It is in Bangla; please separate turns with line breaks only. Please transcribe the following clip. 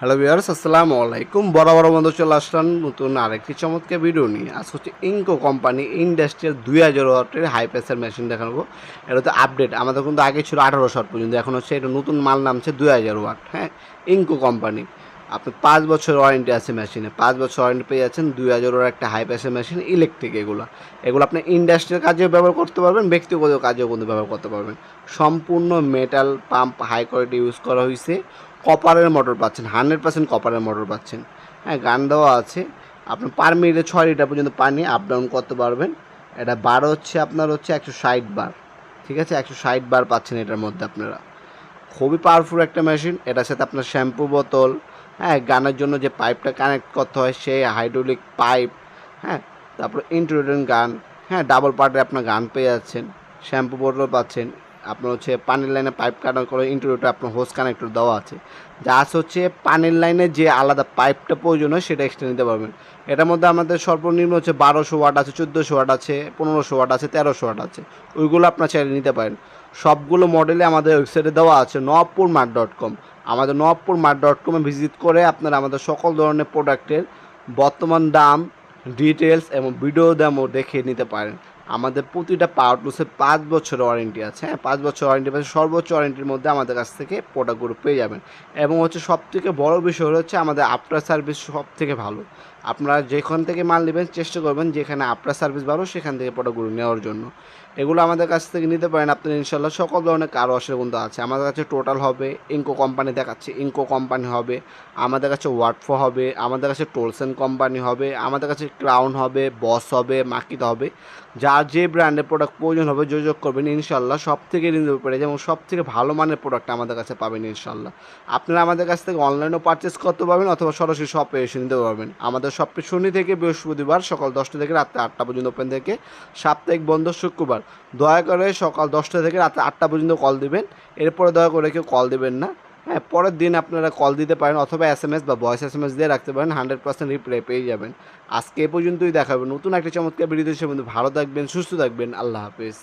হ্যালো ভিউয়ার্স, আসসালামু আলাইকুম। বড় বন্ধু চলে আসলাম নতুন আরেকটি চমৎকার ভিডিও নিয়ে। আজ হচ্ছে ইনকো কোম্পানি ইন্ডাস্ট্রিয়াল 2000 ওয়াটের হাই প্রেসার মেশিন দেখাবো। এটা তো আপডেট, আমাদের কিন্তু আগে ছিল 1800 ওয়াট পর্যন্ত, এখন হচ্ছে এটা নতুন মাল নামছে 2000 ওয়াট। হ্যাঁ, ইনকো কোম্পানি। আপনি 5 বছর ওয়ারেন্টি আছে মেশিনে, 5 বছর ওয়ারেন্টি পেয়ে যাচ্ছেন। 2000 ওয়াট একটা হাই প্রেসার মেশিন, ইলেকট্রিক। এগুলো আপনি ইন্ডাস্ট্রিয়াল কাজেও ব্যবহার করতে পারবেন, ব্যক্তিগত কাজেও কিন্তু ব্যবহার করতে পারবেন। সম্পূর্ণ metal pump, high quality use করা হয়েছে। কপারের মোটর পাচ্ছেন, 100% কপারের মোটর পাচ্ছেন। হ্যাঁ, গান দেওয়া আছে। আপনি পার মিনিটে 6 লিটার পর্যন্ত পানি আপ ডাউন করতে পারবেন। এটা বার হচ্ছে আপনার হচ্ছে 160 বার। ঠিক আছে, 160 বার পাচ্ছেন এটার মধ্যে আপনারা। খুবই পাওয়ারফুল একটা মেশিন। এটার সাথে আপনার শ্যাম্পু বোতল, হ্যাঁ, গানের জন্য যে পাইপটা কানেক্ট করতে হয় সেই হাইড্রোলিক পাইপ, হ্যাঁ, তারপর ইন্ট্রোডেন্ট গান, হ্যাঁ, ডাবল পার্টে আপনার গান পেয়ে যাচ্ছেন। শ্যাম্পু বোতল পাচ্ছেন। আপনার হচ্ছে পানির লাইনে পাইপ কানেক্ট করে ইন্ট্রোডেন্টে আপনার হোস কানেক্টর দেওয়া আছে। যা আছে হচ্ছে পানির লাইনে যে আলাদা পাইপটা প্রয়োজন হয় সেটা এক্সট্রা নিতে পারবেন। এটার মধ্যে আমাদের সর্বনিম্ন হচ্ছে 1200 ওয়াট আছে, 1400 ওয়াট আছে, 1500 ওয়াট আছে, 1300 ওয়াট আছে। ওইগুলো আপনার চাইলে নিতে পারেন। সবগুলো মডেলে আমাদের ওয়েবসাইটে দেওয়া আছে নবপুরমার্ট.com। আমাদের নবপুরমার্ট.com এ ভিজিট করে আপনারা আমাদের সকল ধরনের প্রোডাক্টের বর্তমান দাম, ডিটেলস এবং ভিডিও দামও দেখে নিতে পারেন। আমাদের প্রতিটা পাওয়ার টুলসে 5 বছরের ওয়ারেন্টি আছে। হ্যাঁ, 5 বছর ওয়ারেন্টি পাচ্ছে। সর্বোচ্চ ওয়ারেন্টির মধ্যে আমাদের কাছ থেকে প্রোডাক্টগুলো পেয়ে যাবেন। এবং হচ্ছে সবথেকে বড় বিষয় হচ্ছে আমাদের আফটার সার্ভিস সবথেকে ভালো। আপনারা যেখান থেকে মাল নেবেন চেষ্টা করবেন যেখানে আফটার সার্ভিস ভালো সেখান থেকে প্রোডাক্টগুলো নেওয়ার জন্য। এগুলো আমাদের কাছ থেকে নিতে পারেন আপনারা ইনশাল্লাহ। সকল ধরনের কার ওয়াশের কিন্তু আছে আমাদের কাছে। টোটাল হবে, ইনকো কোম্পানি দেখাচ্ছে, ইনকো কোম্পানি হবে। আমাদের কাছে ওয়াটফো হবে, আমাদের কাছে টোলসেন কোম্পানি হবে, আমাদের কাছে ক্রাউন হবে, বস হবে, মাকিত হবে। যার যে ব্র্যান্ডের প্রোডাক্ট প্রয়োজন হবে যোগাযোগ করবেন ইনশাল্লাহ। সব থেকে নিতে পারে যেমন সব থেকে ভালো মানের প্রোডাক্ট আমাদের কাছে পাবেন ইনশাল্লাহ। আপনারা আমাদের কাছ থেকে অনলাইনেও পারচেস করতে পারবেন অথবা সরাসরি শপে এসে নিতে পারবেন। আমাদের শপটি শনি থেকে বৃহস্পতিবার সকাল 10টা থেকে রাত্রে 8টা পর্যন্ত ওপেন থেকে, সাপ্তাহিক বন্ধ শুক্রবার। দয়া করে সকাল 10টা থেকে রাত্রে 8টা পর্যন্ত কল দিবেন। এরপরে দয়া করে কেউ কল দিবেন না। হ্যাঁ, পরের দিন আপনারা কল দিতে পারেন অথবা SMS বা ভয়েস SMS দিয়ে রাখতে পারেন। 100% রিপ্লাই পেয়ে যাবেন। আজকে এ পর্যন্তই দেখাবেন নতুন একটা চমৎকার ভিডিও। সে ভালো থাকবেন, সুস্থ থাকবেন। আল্লাহ হাফেজ।